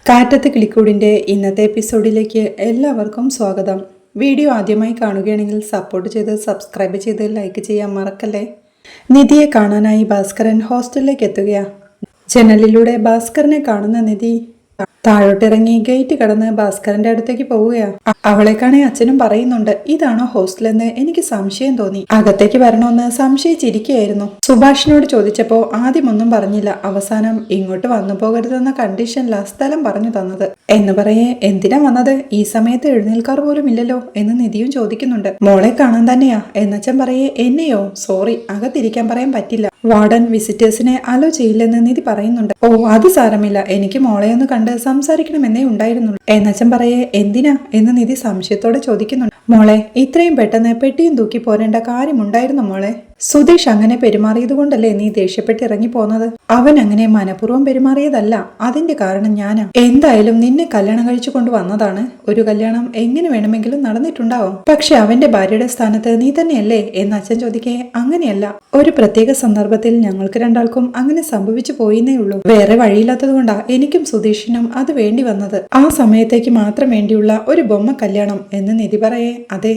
കാറ്റത്ത് കിളിക്കൂടിൻ്റെ ഇന്നത്തെ എപ്പിസോഡിലേക്ക് എല്ലാവർക്കും സ്വാഗതം. വീഡിയോ ആദ്യമായി കാണുകയാണെങ്കിൽ സപ്പോർട്ട് ചെയ്ത് സബ്സ്ക്രൈബ് ചെയ്ത് ലൈക്ക് ചെയ്യാൻ മറക്കല്ലേ. നിധിയെ കാണാനായി ഭാസ്കരൻ ഹോസ്റ്റലിലേക്ക് എത്തുകയാണ്. ജനലിലൂടെ ഭാസ്കരനെ കാണുന്ന നിധി താഴോട്ടിറങ്ങി ഗേറ്റ് കടന്ന് ഭാസ്കരന്റെ അടുത്തേക്ക് പോവുകയാ. അവളെ കാണേ അച്ഛനും പറയുന്നുണ്ട്, ഇതാണോ ഹോസ്റ്റലെന്ന് എനിക്ക് സംശയം തോന്നി. അകത്തേക്ക് വരണമെന്ന് സംശയിച്ചിരിക്കുകയായിരുന്നു. സുഭാഷിനോട് ചോദിച്ചപ്പോ ആദ്യമൊന്നും പറഞ്ഞില്ല. അവസാനം ഇങ്ങോട്ട് വന്നു പോകരുതെന്ന കണ്ടീഷനിലാ സ്ഥലം പറഞ്ഞു തന്നത് എന്ന് പറയേ, എന്തിനാ വന്നത്? ഈ സമയത്ത് എഴുന്നേൽക്കാർ പോലും ഇല്ലല്ലോ എന്ന് നിധിയും ചോദിക്കുന്നുണ്ട്. മോളെ കാണാൻ തന്നെയാ എന്നച്ഛൻ പറയേ, എന്നെയോ? സോറി, അകത്തിരിക്കാൻ പറയാൻ പറ്റില്ല. വാർഡൻ വിസിറ്റേഴ്സിനെ അലോ ചെയ്യില്ലെന്ന് നിധി പറയുന്നുണ്ട്. ഓ, അത് സാരമില്ല, എനിക്ക് മോളെ ഒന്ന് കണ്ട് സംസാരിക്കണമെന്നേ ഉണ്ടായിരുന്നുള്ളൂ എന്നച്ഛൻ പറയേ, എന്തിനാ എന്ന് നിധി സംശയത്തോടെ ചോദിക്കുന്നുണ്ട്. മോളെ, ഇത്രയും പെട്ടെന്ന് പെട്ടിയും തൂക്കി പോരേണ്ട കാര്യമുണ്ടായിരുന്നു മോളെ. സുധീഷ് അങ്ങനെ പെരുമാറിയത് കൊണ്ടല്ലേ നീ ദേഷ്യപ്പെട്ട് ഇറങ്ങി പോന്നത്? അവൻ അങ്ങനെ മനഃപൂർവ്വം പെരുമാറിയതല്ല. അതിന്റെ കാരണം ഞാനാ. എന്തായാലും നിന്നെ കല്യാണം കഴിച്ചു കൊണ്ടുവന്നതാണ്. ഒരു കല്യാണം എങ്ങനെ വേണമെങ്കിലും നടന്നിട്ടുണ്ടാവും. പക്ഷെ അവന്റെ ഭാര്യയുടെ സ്ഥാനത്ത് നീ തന്നെയല്ലേ എന്ന് അച്ഛൻ ചോദിക്കേ, അങ്ങനെയല്ല. ഒരു പ്രത്യേക സന്ദർഭത്തിൽ ഞങ്ങൾക്ക് രണ്ടാൾക്കും അങ്ങനെ സംഭവിച്ചു പോയിന്നേ ഉള്ളൂ. വേറെ വഴിയില്ലാത്തത് കൊണ്ടാ എനിക്കും സുധീഷിനും അത് വേണ്ടി വന്നത്. ആ സമയത്തേക്ക് മാത്രം വേണ്ടിയുള്ള ഒരു ബൊമ്മ കല്യാണം എന്ന് നിധി പറയേ, അതെ,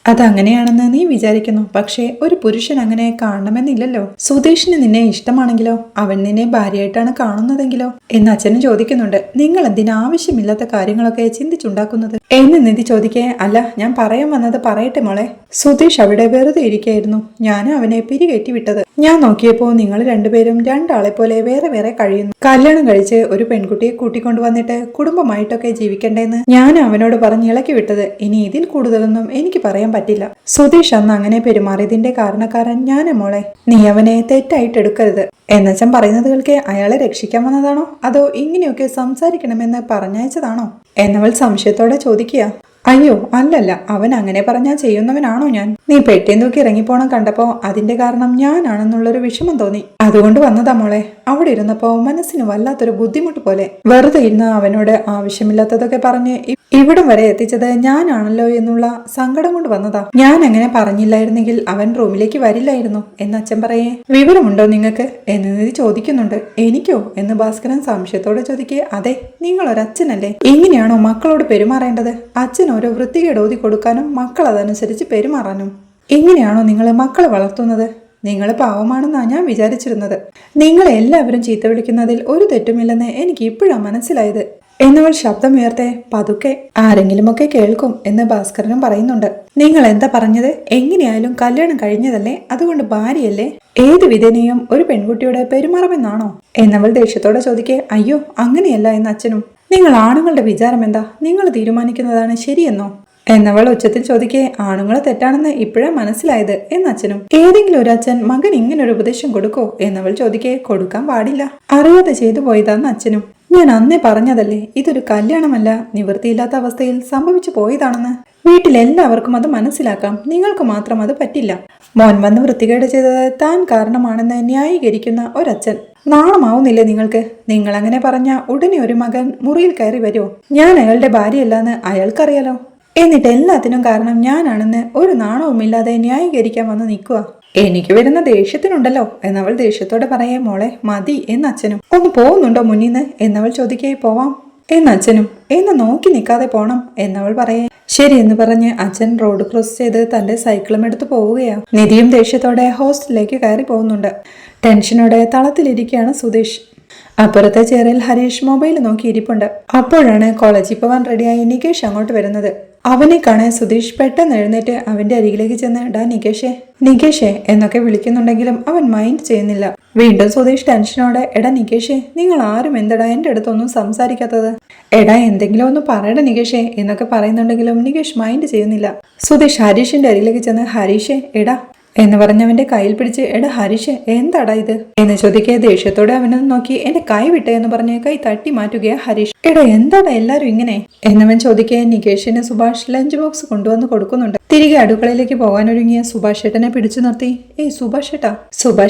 അതങ്ങനെയാണെന്ന് നീ വിചാരിക്കുന്നു. പക്ഷേ ഒരു പുരുഷൻ അങ്ങനെ കാണണമെന്നില്ലല്ലോ. സുധീഷിന് നിന്നെ ഇഷ്ടമാണെങ്കിലോ, അവൻ നിന്നെ ഭാര്യയായിട്ടാണ് കാണുന്നതെങ്കിലോ എന്ന് അച്ഛനും ചോദിക്കുന്നുണ്ട്. നിങ്ങൾ എന്തിനാ ആവശ്യമില്ലാത്ത കാര്യങ്ങളൊക്കെ ചിന്തിച്ചുണ്ടാക്കുന്നത് എന്ന് നിധി ചോദിക്കേ, അല്ല, ഞാൻ പറയാൻ വന്നത് പറയട്ടെ മോളെ. സുധീഷ് അവിടെ വെറുതെ ഇരിക്കായിരുന്നു. ഞാൻ അവനെ പിരികേറ്റി വിട്ടത്. ഞാൻ നോക്കിയപ്പോ നിങ്ങൾ രണ്ടുപേരും രണ്ടാളെ പോലെ വേറെ വേറെ കഴിയുന്നു. കല്യാണം കഴിച്ച് ഒരു പെൺകുട്ടിയെ കൂട്ടിക്കൊണ്ടുവന്നിട്ട് കുടുംബമായിട്ടൊക്കെ ജീവിക്കണ്ടേന്ന് ഞാൻ അവനോട് പറഞ്ഞ് ഇളക്കി വിട്ടത്. ഇനി ഇതിൽ കൂടുതലൊന്നും എനിക്ക് പറയാൻ പറ്റില്ല. സുധീഷ് അന്ന് അങ്ങനെ പെരുമാറിയതിന്റെ കാരണക്കാരൻ ഞാനാ മോളെ. നീ അവനെ തെറ്റായിട്ട് എടുക്കരുത് എന്നച്ഛൻ പറയുന്നത് കേൾക്കെ, അയാളെ രക്ഷിക്കാൻ വന്നതാണോ അതോ ഇങ്ങനെയൊക്കെ സംസാരിക്കണമെന്ന് പറഞ്ഞയച്ചതാണോ എന്നവൾ സംശയത്തോടെ ചോദിക്കുക. അയ്യോ, അല്ലല്ല, അവൻ അങ്ങനെ പറഞ്ഞാൽ ചെയ്യുന്നവനാണോ ഞാൻ? നീ പെട്ടിയും തൂക്കി ഇറങ്ങിപ്പോണം കണ്ടപ്പോ അതിന്റെ കാരണം ഞാനാണെന്നുള്ളൊരു വിഷമം തോന്നി. അതുകൊണ്ട് വന്നതാ മോളെ. അവിടെ ഇരുന്നപ്പോ മനസ്സിന് വല്ലാത്തൊരു ബുദ്ധിമുട്ട് പോലെ. വെറുതെ ഇരുന്ന് അവനോട് ആവശ്യമില്ലാത്തതൊക്കെ പറഞ്ഞ് ഇവിടം വരെ എത്തിച്ചത് ഞാനാണല്ലോ എന്നുള്ള സങ്കടം കൊണ്ട് വന്നതാ. ഞാൻ അങ്ങനെ പറഞ്ഞില്ലായിരുന്നെങ്കിൽ അവൻ റൂമിലേക്ക് വരില്ലായിരുന്നു എന്ന് അച്ഛൻ പറയേ, വിവരമുണ്ടോ നിങ്ങൾക്ക് എന്ന് നിധി ചോദിക്കുന്നുണ്ട്. എനിക്കോ എന്ന് ഭാസ്കരൻ സംശയത്തോടെ ചോദിക്കേ, അതെ, നിങ്ങളൊരച്ഛനല്ലേ. ഇങ്ങനെയാണോ മക്കളോട് പെരുമാറേണ്ടത്? അച്ഛൻ ഓരോ വൃത്തികേട് ഓതി കൊടുക്കാനും മക്കൾ അതനുസരിച്ച് പെരുമാറാനും. ഇങ്ങനെയാണോ നിങ്ങൾ മക്കളെ വളർത്തുന്നത്? നിങ്ങൾ പാവമാണെന്നാ ഞാൻ വിചാരിച്ചിരുന്നത്. നിങ്ങളെ എല്ലാവരും ചീത്ത വിളിക്കുന്നതിൽ ഒരു തെറ്റുമില്ലെന്ന് എനിക്ക് ഇപ്പോഴാണ് മനസ്സിലായത് എന്നവൾ ശബ്ദമുയർത്തെ, പതുക്കെ, ആരെങ്കിലുമൊക്കെ കേൾക്കും എന്ന് ഭാസ്കരനും പറയുന്നുണ്ട്. നിങ്ങൾ എന്താ പറഞ്ഞത്? എങ്ങനെയായാലും കല്യാണം കഴിഞ്ഞതല്ലേ, അതുകൊണ്ട് ഭാര്യയല്ലേ, ഏത് വിധേനയും ഒരു പെൺകുട്ടിയോട് പെരുമാറുമെന്നാണോ എന്നവൾ ദേഷ്യത്തോടെ ചോദിക്കേ, അയ്യോ, അങ്ങനെയല്ല എന്ന് അച്ഛനും. നിങ്ങൾ ആണുങ്ങളുടെ വിചാരം എന്താ? നിങ്ങൾ തീരുമാനിക്കുന്നതാണ് ശരിയെന്നോ എന്നവൾ ഉച്ചത്തിൽ ചോദിക്കേ, ആണുങ്ങളെ തെറ്റാണെന്ന് ഇപ്പോഴാ മനസ്സിലായത് എന്നച്ഛനും. ഏതെങ്കിലും ഒരു അച്ഛൻ മകൻ ഇങ്ങനൊരു ഉപദേശം കൊടുക്കോ എന്നവൾ ചോദിക്കേ, കൊടുക്കാൻ പാടില്ല, അറിയാതെ ചെയ്തു പോയതാന്ന് അച്ഛനും. ഞാൻ അന്നേ പറഞ്ഞതല്ലേ, ഇതൊരു കല്യാണമല്ല, നിവൃത്തിയില്ലാത്ത അവസ്ഥയിൽ സംഭവിച്ചു പോയതാണെന്ന്. വീട്ടിലെല്ലാവർക്കും അത് മനസ്സിലാക്കാം, നിങ്ങൾക്ക് മാത്രം അത് പറ്റില്ല. മോൻ വന്ന് വൃത്തികേട് ചെയ്തത് താൻ കാരണമാണെന്ന് ന്യായീകരിക്കുന്ന ഒരച്ഛൻ. നാണമാവുന്നില്ലേ നിങ്ങൾക്ക്? നിങ്ങൾ അങ്ങനെ പറഞ്ഞ ഉടനെ ഒരു മകൻ മുറിയിൽ കയറി വരുമോ? ഞാൻ അയാളുടെ ഭാര്യയല്ലാന്ന് അയാൾക്കറിയാലോ. എന്നിട്ട് എല്ലാത്തിനും കാരണം ഞാനാണെന്ന് ഒരു നാണവുമില്ലാതെ ന്യായീകരിക്കാൻ വന്ന് നിൽക്കുക. എനിക്ക് വരുന്ന ദേഷ്യത്തിനുണ്ടല്ലോ എന്നവൾ ദേഷ്യത്തോടെ പറയേ, മോളെ, മതി എന്നച്ഛനും. ഒന്ന് പോകുന്നുണ്ടോ മുന്നിന്ന് എന്നവൾ ചോദിക്കേ, പോവാം എന്നച്ഛനും. എന്ന് നോക്കി നിൽക്കാതെ പോണം എന്നവൾ പറയേ, ശരി എന്ന് പറഞ്ഞ് അച്ഛൻ റോഡ് ക്രോസ് ചെയ്ത് തന്റെ സൈക്കിളും എടുത്ത് പോവുകയാണ്. നിധിയും ദേഷ്യത്തോടെ ഹോസ്റ്റലിലേക്ക് കയറി പോകുന്നുണ്ട്. ടെൻഷനോടെ തളത്തിലിരിക്കുകയാണ് സുധീഷ്. അപ്പുറത്തെ ചെയറിൽ ഹരീഷ് മൊബൈൽ നോക്കി ഇരിപ്പുണ്ട്. അപ്പോഴാണ് കോളേജിൽ പോവാൻ റെഡിയായി നികേഷ് അങ്ങോട്ട് വരുന്നത്. അവനെ കാണാൻ സുധീഷ് പെട്ടെന്ന് എഴുന്നേറ്റ് അവന്റെ അരികിലേക്ക് ചെന്ന്, ഡാ നികേഷേ, നികേഷേ എന്നൊക്കെ വിളിക്കുന്നുണ്ടെങ്കിലും അവൻ മൈൻഡ് ചെയ്യുന്നില്ല. വീണ്ടും സുധീഷ് ടെൻഷനോടെ, എടാ നികേഷേ, നിങ്ങൾ ആരും എന്തടാ എന്റെ അടുത്തൊന്നും സംസാരിക്കാത്തത്? എടാ എന്തെങ്കിലും ഒന്ന് പറയടാ നികേഷേ എന്നൊക്കെ പറയുന്നുണ്ടെങ്കിലും നികേഷ് മൈൻഡ് ചെയ്യുന്നില്ല. സുധീഷ് ഹരീഷിന്റെ അരികിലേക്ക് ചെന്ന്, ഹരീഷേ, എടാ എന്ന് പറഞ്ഞവന്റെ കയ്യിൽ പിടിച്ച്, എടാ ഹരീഷ്, എന്താടാ ഇത് എന്ന് ചോദിക്കേ, ദേഷ്യത്തോടെ അവനൊന്ന് നോക്കി, എന്റെ കൈ വിട്ടേ എന്ന് പറഞ്ഞ് കൈ തട്ടി മാറ്റുകയാ ഹരീഷ്. എടാ എന്താടാ എല്ലാരും ഇങ്ങനെ എന്നവൻ ചോദിക്കേ, നികേഷിന് സുഭാഷ് ലഞ്ച് ബോക്സ് കൊണ്ടുവന്ന് കൊടുക്കുന്നുണ്ട്. തിരികെ അടുക്കളയിലേക്ക് പോകാനൊരുങ്ങിയ സുഭാഷ് ഏട്ടനെ പിടിച്ചു നിർത്തി, ഏയ് സുഭാഷ്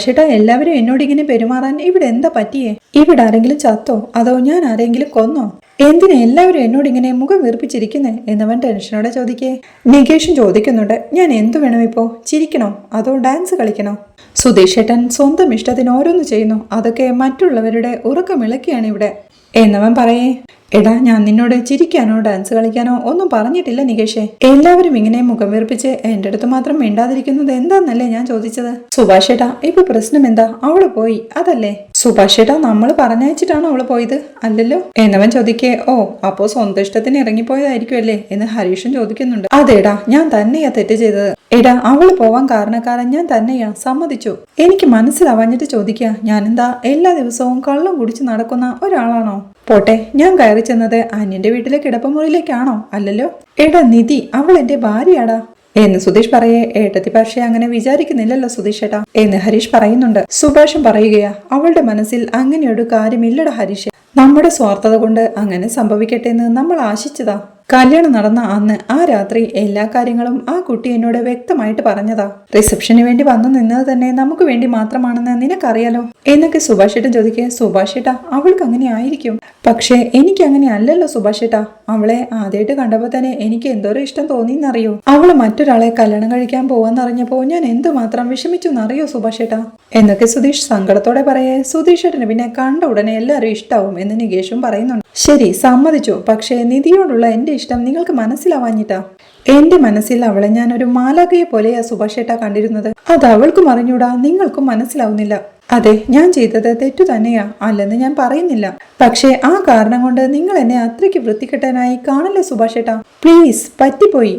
ഏട്ടാ, എല്ലാവരും എന്നോട് ഇങ്ങനെ പെരുമാറാൻ ഇവിടെ എന്താ പറ്റിയേ? ഇവിടെ ആരെങ്കിലും ചത്തോ അതോ ഞാൻ ആരെങ്കിലും കൊന്നോ? എന്തിനാ എല്ലാവരും എന്നോട് ഇങ്ങനെ മുഖം വീർപ്പിച്ചിരിക്കുന്നേ എന്നവൻ ടെൻഷനോടെ ചോദിക്കേ. നികേഷും ചോദിക്കുന്നുണ്ട്, ഞാൻ എന്തു വേണം ഇപ്പോ? ചിരിക്കണോ അതോ ഡാൻസ് കളിക്കണോ? സുധീഷ് ഏട്ടൻ സ്വന്തം ഇഷ്ടത്തിന് ഓരോന്ന് ചെയ്യുന്നു, അതൊക്കെ മറ്റുള്ളവരുടെ ഉറക്കമിളക്കിയാണ് ഇവിടെ എന്നവൻ പറയേ. എടാ, ഞാൻ നിന്നോട് ചിരിക്കാനോ ഡാൻസ് കളിക്കാനോ ഒന്നും പറഞ്ഞിട്ടില്ല നികേഷേ. എല്ലാവരും ഇങ്ങനെ മുഖം വീർപ്പിച്ച് എന്റെ അടുത്ത് മാത്രം മിണ്ടാതിരിക്കുന്നത് എന്താന്നല്ലേ ഞാൻ ചോദിച്ചത്. സുഭാഷ് ഏട്ടാ, ഇപ്പൊ പ്രശ്നം എന്താ? അവള് പോയി അതല്ലേ? സുഭാഷ് ഏട്ടാ, നമ്മൾ പറഞ്ഞയച്ചിട്ടാണോ അവള് പോയത്? അല്ലല്ലോ എന്നവൻ ചോദിക്കേ, ഓ അപ്പോ സ്വന്തം ഇഷ്ടത്തിന് ഇറങ്ങിപ്പോയതായിരിക്കുമല്ലേ എന്ന് ഹരീഷും ചോദിക്കുന്നുണ്ട്. അതേടാ, ഞാൻ തന്നെയാ തെറ്റ് ചെയ്തത്. എടാ, അവള് പോവാൻ കാരണക്കാരൻ ഞാൻ തന്നെയാ, സമ്മതിച്ചു. എനിക്ക് മനസ്സിലാവാഞ്ഞിട്ട് ചോദിക്കുക, ഞാനെന്താ എല്ലാ ദിവസവും കള്ളം കുടിച്ച് നടക്കുന്ന ഒരാളാണോ? പോട്ടെ, ഞാൻ കയറി ചെന്നത് അന്യന്റെ വീട്ടിലെ കിടപ്പുമുറിയിലേക്കാണോ? അല്ലല്ലോ. എടാ നിധി, അവൾ എന്റെ ഭാര്യയാടാ എന്ന് സുധീഷ് പറയേ, ഏട്ടത്തി പക്ഷേ അങ്ങനെ വിചാരിക്കുന്നില്ലല്ലോ സുധീഷ് ഏട്ടാ എന്ന് ഹരീഷ് പറയുന്നുണ്ട്. സുഭാഷും പറയുകയാ, അവളുടെ മനസ്സിൽ അങ്ങനെയൊരു കാര്യമില്ലടാ ഹരീഷ്. നമ്മുടെ സ്വാർത്ഥത കൊണ്ട് അങ്ങനെ സംഭവിക്കട്ടെ എന്ന് നമ്മൾ ആശിച്ചതാ. കല്യാണം നടന്ന അന്ന് ആ രാത്രി എല്ലാ കാര്യങ്ങളും ആ കുട്ടി എന്നോട് വ്യക്തമായിട്ട് പറഞ്ഞതാ. റിസപ്ഷന് വേണ്ടി വന്നു നിന്നത് തന്നെ നമുക്ക് വേണ്ടി മാത്രമാണെന്ന് നിനക്കറിയാലോ എന്നൊക്കെ സുഭാഷേട്ടൻ ചോദിക്കേ, സുഭാഷേട്ടാ, അവൾക്ക് അങ്ങനെ ആയിരിക്കും. പക്ഷേ എനിക്ക് അങ്ങനെ അല്ലല്ലോ സുഭാഷേട്ടാ. അവളെ ആദ്യമായിട്ട് കണ്ടപ്പോൾ തന്നെ എനിക്ക് എന്തോരം ഇഷ്ടം തോന്നിയെന്നറിയോ? അവള് മറ്റൊരാളെ കല്യാണം കഴിക്കാൻ പോവാന്നറിഞ്ഞപ്പോ ഞാൻ എന്തുമാത്രം വിഷമിച്ചു എന്നറിയോ സുഭാഷേട്ടാ എന്നൊക്കെ സുധീഷ് സങ്കടത്തോടെ പറയേ. സുധീഷേട്ടന് പിന്നെ കണ്ട ഉടനെ എല്ലാവരും ഇഷ്ടാവും എന്ന് നികേഷും പറയുന്നുണ്ട്. ശരി, സമ്മതിച്ചു. പക്ഷേ നിധിയോടുള്ള എന്റെ ഇഷ്ടം നിങ്ങൾക്ക് മനസ്സിലാവാഞ്ഞിട്ടാ. എന്റെ മനസ്സിൽ അവളെ ഞാൻ ഒരു മാലാഖയെ പോലെയാ സുഭാഷേട്ടാ കണ്ടിരുന്നത്. അത് അവൾക്കും അറിഞ്ഞൂടാ, നിങ്ങൾക്കും മനസ്സിലാവുന്നില്ല. അതെ, ഞാൻ ചെയ്തത് തെറ്റു തന്നെയാ, അല്ലെന്ന് ഞാൻ പറയുന്നില്ല. പക്ഷേ ആ കാരണം കൊണ്ട് നിങ്ങൾ എന്നെ അത്രയ്ക്ക് വൃത്തികെട്ടനായി കാണല്ലേ സുഭാഷേട്ടാ. പ്ലീസ്, പറ്റിപ്പോയി.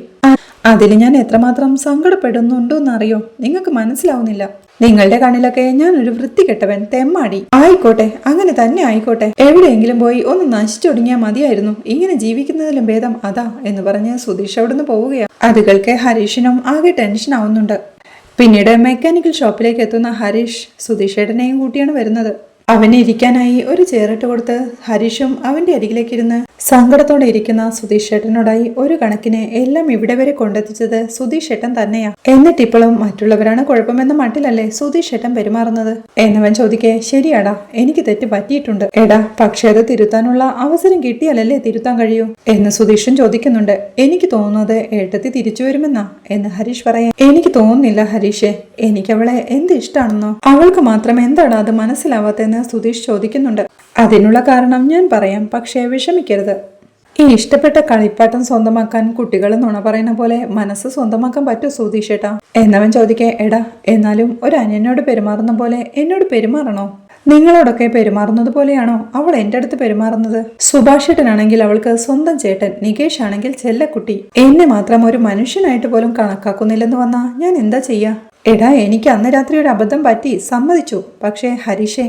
അതിൽ ഞാൻ എത്രമാത്രം സങ്കടപ്പെടുന്നുണ്ടോന്നറിയോ? നിങ്ങൾക്ക് മനസ്സിലാവുന്നില്ല. നിങ്ങളുടെ കണ്ണിലൊക്കെ ഞാൻ ഒരു വൃത്തികെട്ടവൻ, തെമ്മാടി. ആയിക്കോട്ടെ, അങ്ങനെ തന്നെ ആയിക്കോട്ടെ. എവിടെയെങ്കിലും പോയി ഒന്ന് നശിച്ചൊടുങ്ങിയാൽ മതിയായിരുന്നു. ഇങ്ങനെ ജീവിക്കുന്നതിലും ഭേദം അതാ എന്ന് പറഞ്ഞ് സുധീഷ് അവിടുന്ന് പോവുകയാണ്. അത് കേൾക്കെ ഹരീഷിനും ആകെ ടെൻഷൻ ആവുന്നുണ്ട്. പിന്നീട് മെക്കാനിക്കൽ ഷോപ്പിലേക്ക് എത്തുന്ന ഹരീഷ് സുധീഷേട്ടനെയും കൂട്ടിയാണ് വരുന്നത്. അവനെ ഇരിക്കാനായി ഒരു ചെയറിട്ട് കൊടുത്ത് ഹരീഷും അവന്റെ അരികിലേക്ക് ഇരുന്ന് സങ്കടത്തോടെ ഇരിക്കുന്ന സുധീഷ് ഏട്ടനോടായി ഒരു കണക്കിന് എല്ലാം ഇവിടെ വരെ കൊണ്ടെത്തിച്ചത് സുധീഷ് ഏട്ടൻ തന്നെയാ. എന്നിട്ടിപ്പോഴും മറ്റുള്ളവരാണ് കുഴപ്പമെന്ന മട്ടിലല്ലേ സുധീഷ് ഏട്ടൻ പെരുമാറുന്നത് എന്നവൻ ചോദിക്കേ, ശരിയാടാ, എനിക്ക് തെറ്റ് പറ്റിയിട്ടുണ്ട്. എടാ, പക്ഷെ അത് തിരുത്താനുള്ള അവസരം കിട്ടിയാലല്ലേ തിരുത്താൻ കഴിയൂ എന്ന് സുധീഷും ചോദിക്കുന്നുണ്ട്. എനിക്ക് തോന്നുന്നത് ഏട്ടത്തി തിരിച്ചു വരുമെന്നാ എന്ന് ഹരീഷ് പറയാം. എനിക്ക് തോന്നുന്നില്ല ഹരീഷേ, എനിക്കവളെ എന്ത് ഇഷ്ടാണെന്നോ. അവൾക്ക് മാത്രം എന്താണ് അത് മനസ്സിലാവാത്തെന്ന് സുധീഷ് ചോദിക്കുന്നുണ്ട്. അതിനുള്ള കാരണം ഞാൻ പറയാം, പക്ഷേ വിഷമിക്കരുത്. ഈ ഇഷ്ടപ്പെട്ട കളിപ്പാട്ടം സ്വന്തമാക്കാൻ കുട്ടികൾ നുണ പറയുന്ന പോലെ മനസ്സ് സ്വന്തമാക്കാൻ പറ്റുമോ സുധീഷേട്ടാ എന്നവൻ ചോദിക്കേ. എടാ, എന്നാലും ഒരു അന്യനോട് പെരുമാറുന്ന പോലെ എന്നോട് പെരുമാറണോ? നിങ്ങളോടൊക്കെ പെരുമാറുന്നത് പോലെയാണോ അവൾ എന്റെ അടുത്ത് പെരുമാറുന്നത്? സുഭാഷേട്ടനാണെങ്കിൽ അവൾക്ക് സ്വന്തം ചേട്ടൻ, നികേഷ് ആണെങ്കിൽ ചെല്ലക്കുട്ടി. എന്നെ മാത്രം ഒരു മനുഷ്യനായിട്ട് പോലും കണക്കാക്കുന്നില്ലെന്ന് വന്നാ ഞാൻ എന്താ ചെയ്യാ? എടാ, എനിക്ക് അന്ന് രാത്രി ഒരു അബദ്ധം പറ്റി, സമ്മതിച്ചു. പക്ഷേ ഹരീഷേ,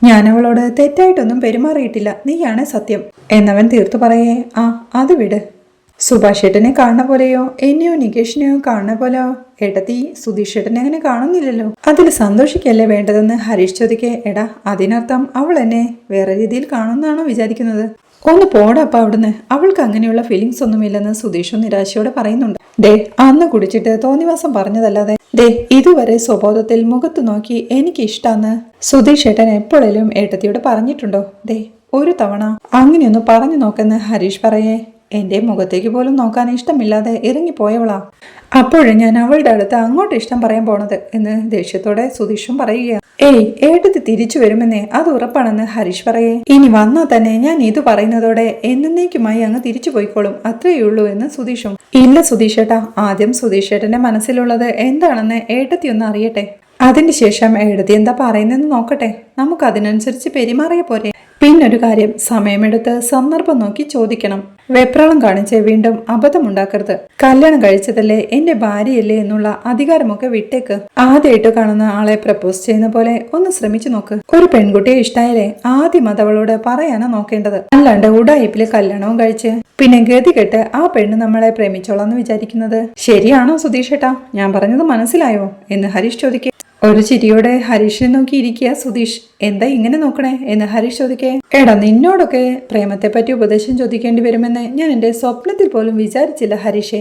ഞാൻ അവളോട് തെറ്റായിട്ടൊന്നും പെരുമാറിയിട്ടില്ല, നീയാണ് സത്യം എന്നവൻ തീർത്തു പറയേ. ആ, അത് വിട്. സുഭാഷേട്ടനെ കാണുന്ന പോലെയോ എന്നെയോ നികേഷിനെയോ കാണുന്ന പോലെയോ ഏട്ടത്തി സുധീഷേട്ടനെ അങ്ങനെ കാണുന്നില്ലല്ലോ. അതിൽ സന്തോഷിക്കല്ലേ വേണ്ടതെന്ന് ഹരീഷ് ചോദിക്കേ. എടാ, അതിനർത്ഥം അവൾ എന്നെ വേറെ രീതിയിൽ കാണുന്നാണോ വിചാരിക്കുന്നത്? ഒന്ന് പോടപ്പ അവിടുന്ന്. അവൾക്ക് അങ്ങനെയുള്ള ഫീലിങ്സ് ഒന്നുമില്ലെന്ന് സുധീഷും നിരാശയോടെ പറയുന്നുണ്ട്. ദേ, അന്ന് കുടിച്ചിട്ട് തോന്നിവാസം പറഞ്ഞതല്ലാതെ ദേ ഇതുവരെ സ്വബോധത്തിൽ മുഖത്ത് നോക്കി എനിക്ക് ഇഷ്ടാന്ന് സുധീഷ് ഏട്ടൻ എപ്പോഴേലും ഏട്ടത്തിയോട് പറഞ്ഞിട്ടുണ്ടോ? ദേ, ഒരു തവണ അങ്ങനെയൊന്ന് പറഞ്ഞു നോക്കെന്ന് ഹരീഷ് പറയേ. എന്റെ മുഖത്തേക്ക് പോലും നോക്കാൻ ഇഷ്ടമില്ലാതെ ഇറങ്ങിപ്പോയവളാ. അപ്പോഴും ഞാൻ അവളുടെ അടുത്ത് അങ്ങോട്ട് ഇഷ്ടം പറയാൻ പോണത് എന്ന് ദേഷ്യത്തോടെ സുധീഷും പറയുകയാണ്. ഏയ്, ഏട്ടത്തി തിരിച്ചു വരുമെന്നേ, അത് ഉറപ്പാണെന്ന് ഹരീഷ് പറയേ. ഇനി വന്നാൽ തന്നെ ഞാൻ ഇത് പറയുന്നതോടെ എന്നേക്കുമായി അങ്ങ് തിരിച്ചു പോയിക്കോളും, അത്രയുള്ളൂ എന്ന് സുധീഷും. ഇല്ല സുധീഷേട്ടാ, ആദ്യം സുധീഷേട്ടന്റെ മനസ്സിലുള്ളത് എന്താണെന്ന് ഏട്ടത്തി ഒന്ന് അറിയട്ടെ. അതിന് ശേഷം ഏട്ടത്തി എന്താ പറയുന്നതെന്ന് നോക്കട്ടെ. നമുക്ക് അതിനനുസരിച്ച് പെരുമാറിയ പോരെ. പിന്നൊരു കാര്യം, സമയമെടുത്ത് സന്ദർഭം നോക്കി ചോദിക്കണം. വെപ്രാളം കാണിച്ച് വീണ്ടും അബദ്ധമുണ്ടാക്കരുത്. കല്യാണം കഴിച്ചതല്ലേ, എന്റെ ഭാര്യയല്ലേ എന്നുള്ള അധികാരമൊക്കെ വിട്ടേക്ക്. ആദ്യമായിട്ട് കാണുന്ന ആളെ പ്രപ്പോസ് ചെയ്യുന്ന പോലെ ഒന്ന് ശ്രമിച്ചു നോക്ക്. ഒരു പെൺകുട്ടിയെ ഇഷ്ടായാലേ ആദ്യം അത് അവളോട് പറയാനാ നോക്കേണ്ടത്. അല്ലാണ്ട് ഉടായിപ്പില് കല്യാണവും കഴിച്ച് പിന്നെ ഗതി കെട്ട് ആ പെണ്ണ് നമ്മളെ പ്രേമിച്ചോളാന്ന് വിചാരിക്കുന്നത് ശരിയാണോ സുധീഷേട്ടാ? ഞാൻ പറഞ്ഞത് മനസ്സിലായോ എന്ന് ഹരീഷ് ചോദിക്കേ. ഒരു ചിരിയോടെ ഹരീഷിനെ നോക്കി ഇരിക്കുക സുധീഷ്. എന്താ ഇങ്ങനെ നോക്കണേ എന്ന് ഹരീഷ് ചോദിക്കേ. എടാ, നിന്നോടൊക്കെ പ്രേമത്തെ പറ്റി ഉപദേശം ചോദിക്കേണ്ടി വരുമെന്ന് ഞാൻ എന്റെ സ്വപ്നത്തിൽ പോലും വിചാരിച്ചില്ല ഹരീഷേ.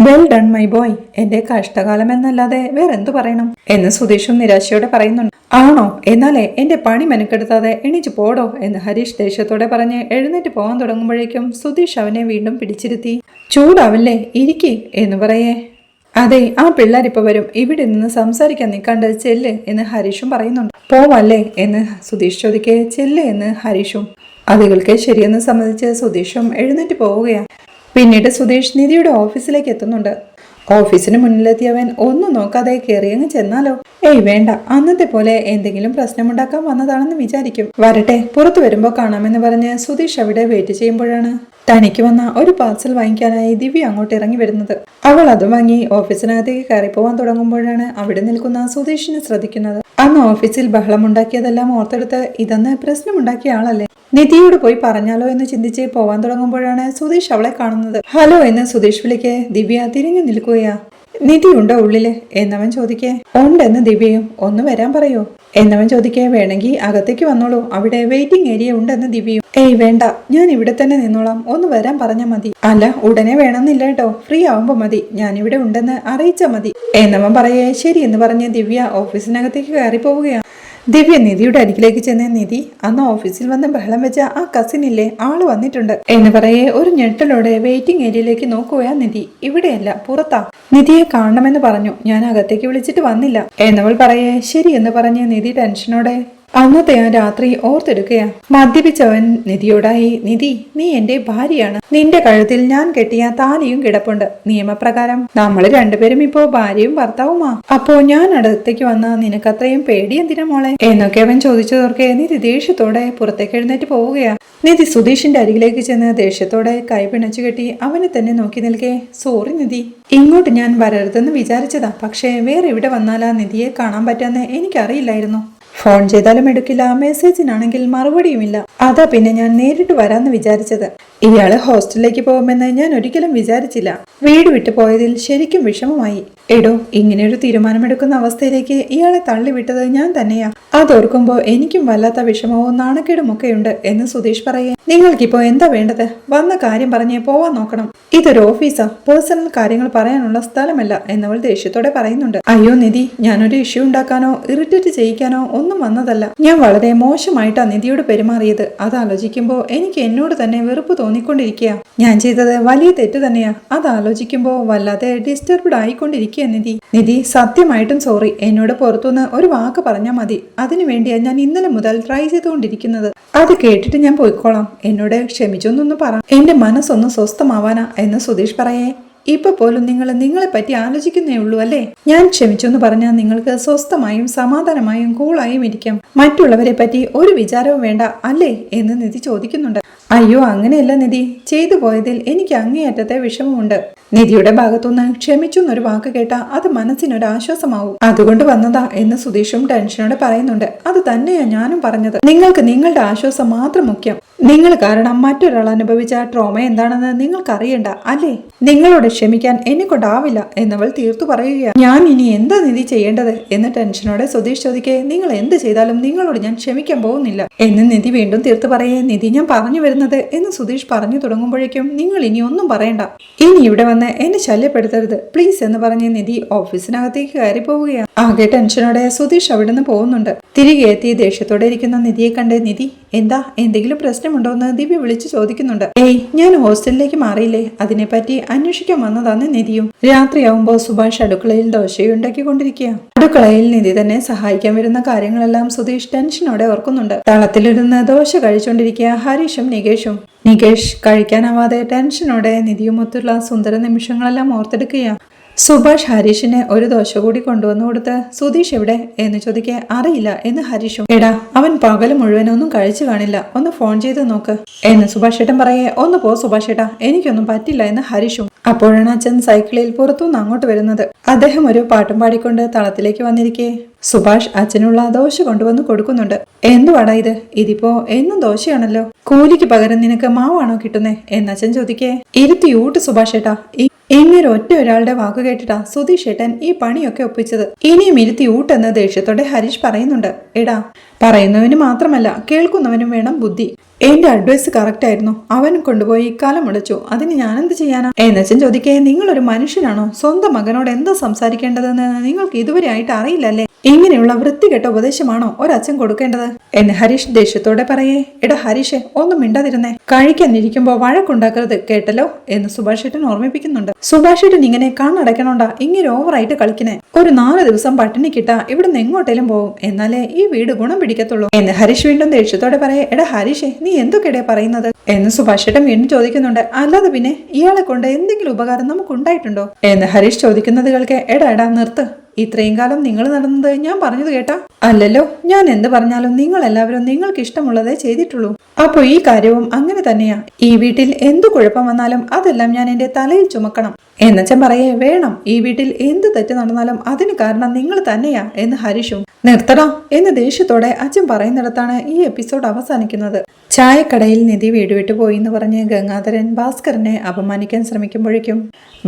Well done my boy. എന്റെ കഷ്ടകാലം എന്നല്ലാതെ വേറെന്തു പറയണം എന്ന് സുധീഷും നിരാശയോടെ പറയുന്നുണ്ട്. ആണോ? എന്നാലേ എന്റെ പണി മെനക്കെടുത്താതെ എണീച്ചു പോടോ എന്ന് ഹരീഷ് ദേഷ്യത്തോടെ പറഞ്ഞ് എഴുന്നേറ്റ് പോകാൻ തുടങ്ങുമ്പോഴേക്കും സുധീഷ് അവനെ വീണ്ടും പിടിച്ചിരുത്തി. ചൂടാവില്ലേ, ഇരിക്കി എന്ന് പറയേ. അതെ, ആ പിള്ളേരിപ്പോ വരും, ഇവിടെ നിന്ന് സംസാരിക്കാൻ നിൽക്കാണ്ട് ചെല്ല് എന്ന് ഹരീഷും പറയുന്നുണ്ട്. പോവല്ലേ എന്ന് സുധീഷ് ചോദിക്കേ. ചെല്ല് എന്ന് ഹരീഷും. അത് കേൾക്കെ ശരിയെന്ന് സമ്മതിച്ച് സുധീഷും എഴുന്നേറ്റ് പോവുകയാണ്. പിന്നീട് സുധീഷ് നിധിയുടെ ഓഫീസിലേക്ക് എത്തുന്നുണ്ട്. ഓഫീസിന് മുന്നിലെത്തിയവൻ ഒന്നും നോക്കാതെ കയറിയങ്ങ് ചെന്നാലോ? ഏയ് വേണ്ട, അന്നത്തെ പോലെ എന്തെങ്കിലും പ്രശ്നമുണ്ടാക്കാൻ വന്നതാണെന്ന് വിചാരിക്കും. വരട്ടെ, പുറത്തു വരുമ്പോ കാണാമെന്ന് പറഞ്ഞ് സുധീഷ് അവിടെ വെയിറ്റ് ചെയ്യുമ്പോഴാണ് തനിക്ക് വന്ന ഒരു പാർസൽ വാങ്ങിക്കാനായി ദിവ്യ അങ്ങോട്ട് ഇറങ്ങി വരുന്നത്. അവൾ അതും വാങ്ങി ഓഫീസിനകത്തേക്ക് കയറിപ്പോവാൻ തുടങ്ങുമ്പോഴാണ് അവിടെ നിൽക്കുന്ന സുധീഷിനെ ശ്രദ്ധിക്കുന്നത്. അന്ന് ഓഫീസിൽ ബഹളമുണ്ടാക്കിയതെല്ലാം ഓർത്തെടുത്ത് ഇതെന്ന് പ്രശ്നമുണ്ടാക്കിയ ആളല്ലേ, നിധിയോട് പോയി പറഞ്ഞാലോ എന്ന് ചിന്തിച്ച് പോവാൻ തുടങ്ങുമ്പോഴാണ് സുധീഷ് അവളെ കാണുന്നത്. ഹലോ എന്ന് സുധീഷ് വിളിക്കെ ദിവ്യ തിരിഞ്ഞു നിൽക്കുകയാ. നിധി ഉണ്ടോ ഉള്ളില് എന്നവൻ ചോദിക്കേ. ഉണ്ടെന്ന് ദിവ്യയും. ഒന്ന് വരാൻ പറയോ എന്നവൻ ചോദിക്കേ. വേണമെങ്കിൽ അകത്തേക്ക് വന്നോളൂ, അവിടെ വെയിറ്റിംഗ് ഏരിയ ഉണ്ടെന്ന് ദിവ്യയും. ഏയ് വേണ്ട, ഞാൻ ഇവിടെ തന്നെ നിന്നോളാം, ഒന്ന് വരാൻ പറഞ്ഞാൽ മതി. അല്ല, ഉടനെ വേണമെന്നില്ല കേട്ടോ, ഫ്രീ ആവുമ്പോ മതി, ഞാനിവിടെ ഉണ്ടെന്ന് അറിയിച്ചാൽ മതി എന്നവൻ പറയേ. ശരി എന്ന് പറഞ്ഞ് ദിവ്യ ഓഫീസിനകത്തേക്ക് കയറി പോവുകയാണ്. ദിവ്യ നിധിയുടെ അരികിലേക്ക് ചെന്ന നിധി, അന്ന് ഓഫീസിൽ വന്ന് ബഹളം വെച്ച ആ കസിനില്ലേ, ആള് വന്നിട്ടുണ്ട് എന്ന് പറയേ ഒരു ഞെട്ടലോടെ വെയിറ്റിംഗ് ഏരിയയിലേക്ക് നോക്കുകയാ നിധി. ഇവിടെയല്ല, പുറത്താ. നിധിയെ കാണണമെന്ന് പറഞ്ഞു, ഞാൻ അകത്തേക്ക് വിളിച്ചിട്ട് വന്നില്ല എന്നവൾ പറയേ. ശരി എന്ന് പറഞ്ഞ് നിധി ടെൻഷനോടെ അന്നത്തെ ആ രാത്രി ഓർത്തെടുക്കുകയാ. മദ്യപിച്ചവൻ നിധിയോടായി, നിധി, നീ എന്റെ ഭാര്യയാണ്, നിന്റെ കഴുത്തിൽ ഞാൻ കെട്ടിയ താലിയും കിടപ്പുണ്ട്. നിയമപ്രകാരം നമ്മൾ രണ്ടുപേരും ഇപ്പോ ഭാര്യയും ഭർത്താവുമാ. അപ്പോ ഞാൻ അടുത്തേക്ക് വന്ന നിനക്കത്രയും പേടി എന്തിനാ മോളെ എന്നൊക്കെ അവൻ ചോദിച്ചു തീർക്കെ നിധി ദേഷ്യത്തോടെ പുറത്തേക്ക് എഴുന്നേറ്റ് പോവുകയാ. നിധി സുധീഷിന്റെ അരികിലേക്ക് ചെന്ന് ദേഷ്യത്തോടെ കൈ പിണച്ചു കെട്ടി അവനെ തന്നെ നോക്കി നിൽക്കെ. സോറി നിധി, ഇങ്ങോട്ട് ഞാൻ വരരുതെന്ന് വിചാരിച്ചതാ, പക്ഷേ വേറെ ഇവിടെ വന്നാലാ നിധിയെ കാണാൻ പറ്റാന്ന് എനിക്കറിയില്ലായിരുന്നു. ഫോൺ ചെയ്താലും എടുക്കില്ല, മെസ്സേജിനാണെങ്കിൽ മറുപടിയുമില്ല. അതാ പിന്നെ ഞാൻ നേരിട്ട് വരാന്ന് വിചാരിച്ചത്. ഇയാള് ഹോസ്റ്റലിലേക്ക് പോകുമെന്ന് ഞാൻ ഒരിക്കലും വിചാരിച്ചില്ല. വീട് വിട്ടു പോയതിൽ ശരിക്കും വിഷമമായി. എടോ, ഇങ്ങനെയൊരു തീരുമാനമെടുക്കുന്ന അവസ്ഥയിലേക്ക് ഇയാളെ തള്ളിവിട്ടത് ഞാൻ തന്നെയാ. അതോർക്കുമ്പോ എനിക്കും വല്ലാത്ത വിഷമവും നാണക്കേടുമൊക്കെയുണ്ട് എന്ന് സുധീഷ് പറയേ. നിങ്ങൾക്കിപ്പോ എന്താ വേണ്ടത്? വന്ന കാര്യം പറഞ്ഞേ പോവാൻ നോക്കണം. ഇതൊരു ഓഫീസാ, പേഴ്സണൽ കാര്യങ്ങൾ പറയാനുള്ള സ്ഥലമല്ല എന്നവൾ ദേഷ്യത്തോടെ പറയുന്നുണ്ട്. അയ്യോ നിധി, ഞാനൊരു ഇഷ്യൂ ഉണ്ടാക്കാനോ ഇറിറ്റേറ്റ് ചെയ്യിക്കാനോ ഒന്നും വന്നതല്ല. ഞാൻ വളരെ മോശമായിട്ടാ നിധിയോട് പെരുമാറിയത്. അതാലോചിക്കുമ്പോ എനിക്ക് എന്നോട് തന്നെ വെറുപ്പ് തോന്നിക്കൊണ്ടിരിക്കുക. ഞാൻ ചെയ്തത് വലിയ തെറ്റ് തന്നെയാ. അതാലോചിക്കുമ്പോ വല്ലാതെ ഡിസ്റ്റർബ്ഡ് ആയിക്കൊണ്ടിരിക്കുക. നിധി സത്യമായിട്ടും സോറി. എന്നോട് പുറത്തുനിന്ന് ഒരു വാക്ക് പറഞ്ഞാൽ മതി. അതിനു വേണ്ടിയാ ഞാൻ ഇന്നലെ മുതൽ ട്രൈ ചെയ്തുകൊണ്ടിരിക്കുന്നത്. അത് കേട്ടിട്ട് ഞാൻ പോയിക്കോളാം. എന്നോട് ക്ഷമിച്ചൊന്നൊന്ന് പറ, എന്റെ മനസ്സൊന്ന് സ്വസ്ഥമാവാനാ എന്ന് സുധീഷ് പറയേ. ഇപ്പൊ പോലും നിങ്ങളെ പറ്റി ആലോചിക്കുന്നേ ഉള്ളൂ അല്ലേ? ഞാൻ ക്ഷമിച്ചെന്ന് പറഞ്ഞാൽ നിങ്ങൾക്ക് സ്വസ്ഥമായും സമാധാനമായും കൂളായും ഇരിക്കാം. മറ്റുള്ളവരെ പറ്റി ഒരു വിചാരവും വേണ്ട അല്ലേ എന്ന് നിധി ചോദിക്കുന്നുണ്ട്. അയ്യോ അങ്ങനെയല്ല നിധി, ചെയ്തു പോയതിൽ എനിക്ക് അങ്ങേയറ്റത്തെ വിഷമമുണ്ട്. നിധിയുടെ ഭാഗത്തുനിന്ന് ക്ഷമിച്ചു എന്നൊരു വാക്ക് കേട്ടാ അത് മനസ്സിനൊരു ആശ്വാസമാവും. അതുകൊണ്ട് വന്നതാ എന്ന് സുധീഷും ടെൻഷനോടെ പറയുന്നുണ്ട്. അത് തന്നെയാ ഞാനും പറഞ്ഞത്. നിങ്ങൾക്ക് നിങ്ങളുടെ ആശ്വാസം മാത്രം മുഖ്യം. നിങ്ങൾ കാരണം മറ്റൊരാൾ അനുഭവിച്ച ട്രോമ എന്താണെന്ന് നിങ്ങൾക്ക് അറിയണ്ട അല്ലേ? നിങ്ങളോട് ക്ഷമിക്കാൻ എന്നെ കൊണ്ടാവില്ല എന്നവൾ തീർത്തു പറയുകയാണ്. ഞാൻ ഇനി എന്താ നിധി ചെയ്യേണ്ടത് എന്ന് ടെൻഷനോടെ സുധീഷ് ചോദിക്കേ. നിങ്ങൾ എന്ത് ചെയ്താലും നിങ്ങളോട് ഞാൻ ക്ഷമിക്കാൻ പോകുന്നില്ല എന്ന് നിധി വീണ്ടും തീർത്തു പറയേ. നിധി, ഞാൻ പറഞ്ഞു വരുന്നത് എന്ന് സുധീഷ് പറഞ്ഞു തുടങ്ങുമ്പോഴേക്കും നിങ്ങൾ ഇനി ഒന്നും പറയണ്ട, ഇനി ഇവിടെ വന്ന് എന്നെ ശല്യപ്പെടുത്തരുത് പ്ലീസ് എന്ന് പറഞ്ഞ് നിധി ഓഫീസിനകത്തേക്ക് കയറി പോവുകയാണ്. ആകെ ടെൻഷനോടെ സുധീഷ് അവിടെ നിന്ന് പോകുന്നുണ്ട്. തിരികെ എത്തി ദേഷ്യത്തോടെ ഇരിക്കുന്ന നിധിയെ കണ്ട് നിധി, എന്താ എന്തെങ്കിലും പ്രശ്നമുണ്ടോ എന്ന് ദിവ്യ വിളിച്ചു ചോദിക്കുന്നുണ്ട്. ഏയ്, ഞാൻ ഹോസ്റ്റലിലേക്ക് മാറിയില്ലേ, അതിനെപ്പറ്റി അന്വേഷിക്കാൻ വന്നതാണ് നിധിയും. രാത്രിയാവുമ്പോ സുഭാഷ് അടുക്കളയിൽ ദോശയുണ്ടാക്കിക്കൊണ്ടിരിക്കുക. അടുക്കളയിൽ നിധി തന്നെ സഹായിക്കാൻ വരുന്ന കാര്യങ്ങളെല്ലാം സുധീഷ് ടെൻഷനോടെ ഓർക്കുന്നുണ്ട്. തളത്തിലിരുന്ന് ദോശ കഴിച്ചുകൊണ്ടിരിക്കുക ഹരീഷും നികേഷും. നികേഷ് കഴിക്കാനാവാതെ ടെൻഷനോടെ നിധിയുമൊത്തുള്ള സുന്ദര നിമിഷങ്ങളെല്ലാം ഓർത്തെടുക്കുകയാണ്. സുഭാഷ് ഹരീഷിന് ഒരു ദോശ കൂടി കൊണ്ടുവന്നു കൊടുത്ത് സുധീഷ് എവിടെ എന്ന് ചോദിക്കെ. അറിയില്ല എന്ന് ഹരീഷും. എടാ, അവൻ പകല് മുഴുവനൊന്നും കഴിച്ചു കാണില്ല, ഒന്ന് ഫോൺ ചെയ്ത് നോക്ക് എന്ന് സുഭാഷ് ഏട്ടൻ പറയേ. ഒന്ന് പോ സുഭാഷ് ഏട്ടാ, എനിക്കൊന്നും പറ്റില്ല എന്ന് ഹരീഷും. അപ്പോഴാണ് അച്ഛൻ സൈക്കിളിൽ പുറത്തുനിന്ന് അങ്ങോട്ട് വരുന്നത്. അദ്ദേഹം ഒരു പാട്ടും പാടിക്കൊണ്ട് തളത്തിലേക്ക് വന്നിരിക്കെ സുഭാഷ് അച്ഛനുള്ള ദോശ കൊണ്ടുവന്ന് കൊടുക്കുന്നുണ്ട്. എന്തുവാടാ ഇത്? ഇതിപ്പോ എന്നും ദോശയാണല്ലോ, കൂലിക്ക് പകരം നിനക്ക് മാവാണോ കിട്ടുന്നേ എന്നച്ഛൻ ചോദിക്കേ. ഇരുത്തിയൂട്ട് സുഭാഷ് ഏട്ടാ, ഇങ്ങനെ ഒറ്റ ഒരാളുടെ വാക്ക് കേട്ടിട്ടാ സുധീഷ് ഏട്ടൻ ഈ പണിയൊക്കെ ഒപ്പിച്ചത്. ഇനിയും ഇരുത്തി ഊട്ടെന്ന് ദേഷ്യത്തോടെ ഹരീഷ് പറയുന്നുണ്ട്. എടാ, പറയുന്നവന് മാത്രമല്ല കേൾക്കുന്നവനും വേണം ബുദ്ധി. എന്റെ അഡ്വൈസ് കറക്റ്റ് ആയിരുന്നു, അവൻ കൊണ്ടുപോയി കലം മുടച്ചു, അതിന് ഞാനെന്ത് ചെയ്യാനാ എന്നച്ഛൻ ചോദിക്കേ. നിങ്ങളൊരു മനുഷ്യനാണോ? സ്വന്തം മകനോട് എന്താ സംസാരിക്കേണ്ടതെന്ന് നിങ്ങൾക്ക് ഇതുവരെ ആയിട്ട് അറിയില്ലല്ലേ? ഇങ്ങനെയുള്ള വൃത്തികെട്ട ഉപദേശമാണോ ഒരച്ഛൻ കൊടുക്കേണ്ടത് എന്ന് ഹരീഷ് ദേഷ്യത്തോടെ പറയേ. എടാ ഹരീഷെ, ഒന്നും മിണ്ടാതിരുന്നേ, കഴിക്കാനിരിക്കുമ്പോ വഴക്കുണ്ടാക്കരുത് കേട്ടല്ലോ എന്ന് സുഭാഷ് ഏട്ടൻ ഓർമ്മിപ്പിക്കുന്നുണ്ട്. സുഭാഷ് ഏട്ടൻ ഇങ്ങനെ കണ്ണടക്കണോണ്ടാ ഇങ്ങനെ ഓവറായിട്ട് കളിക്കണേ. ഒരു 4 ദിവസം പട്ടിണി കിട്ടാ ഇവിടുന്ന് എങ്ങോട്ടേലും പോവും, എന്നാലേ ഈ വീട് ഗുണം പിടിക്കത്തുള്ളൂ എന്ന് ഹരീഷ് വീണ്ടും ദേഷ്യത്തോടെ പറയേ. എടാ ഹരീഷെ, നീ എന്തൊക്കെയാ പറയുന്നത് എന്ന് സുഭാഷേട്ടൻ വീണ്ടും ചോദിക്കുന്നുണ്ട്. അല്ലാതെ പിന്നെ ഇയാളെ കൊണ്ട് എന്തെങ്കിലും ഉപകാരം നമുക്ക് ഉണ്ടായിട്ടുണ്ടോ എന്ന് ഹരീഷ് ചോദിക്കുന്നത് കേൾക്കെ എടാ നിർത്ത്. ഇത്രയും കാലം നിങ്ങൾ നടന്നത് ഞാൻ പറഞ്ഞത് കേട്ടാ? അല്ലല്ലോ, ഞാൻ എന്ത് പറഞ്ഞാലും നിങ്ങൾ എല്ലാവരും നിങ്ങൾക്ക് ഇഷ്ടമുള്ളതേ ചെയ്തിട്ടുള്ളൂ. അപ്പൊ ഈ കാര്യവും അങ്ങനെ തന്നെയാ. ഈ വീട്ടിൽ എന്തു കുഴപ്പം വന്നാലും അതെല്ലാം ഞാൻ എന്റെ തലയിൽ ചുമക്കണം എന്നച്ചൻ പറയേ വേണം. ഈ വീട്ടിൽ എന്ത് തെറ്റ് നടന്നാലും അതിന് കാരണം നിങ്ങൾ തന്നെയാ എന്ന് ഹരീഷും. നിർത്തടാ എന്ന് ദേഷ്യത്തോടെ അച്ഛൻ പറയുന്നിടത്താണ് ഈ എപ്പിസോഡ് അവസാനിക്കുന്നത്. ചായക്കടയിൽ നിധി വീട് വിട്ടു പോയി എന്ന് പറഞ്ഞ് ഗംഗാധരൻ ഭാസ്കരനെ അപമാനിക്കാൻ ശ്രമിക്കുമ്പോഴേക്കും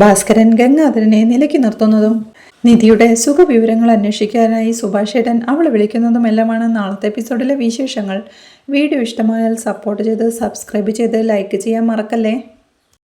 ഭാസ്കരൻ ഗംഗാധരനെ നിലയ്ക്ക് നിർത്തുന്നതും നിധിയുടെ സുഖവിവരങ്ങൾ അന്വേഷിക്കാനായി സുഭാഷേട്ടൻ അവളെ വിളിക്കുന്നതുമെല്ലാമാണ് നാളത്തെ എപ്പിസോഡിലെ വിശേഷങ്ങൾ. വീഡിയോ ഇഷ്ടമായാൽ സപ്പോർട്ട് ചെയ്ത് സബ്സ്ക്രൈബ് ചെയ്ത് ലൈക്ക് ചെയ്യാൻ മറക്കല്ലേ.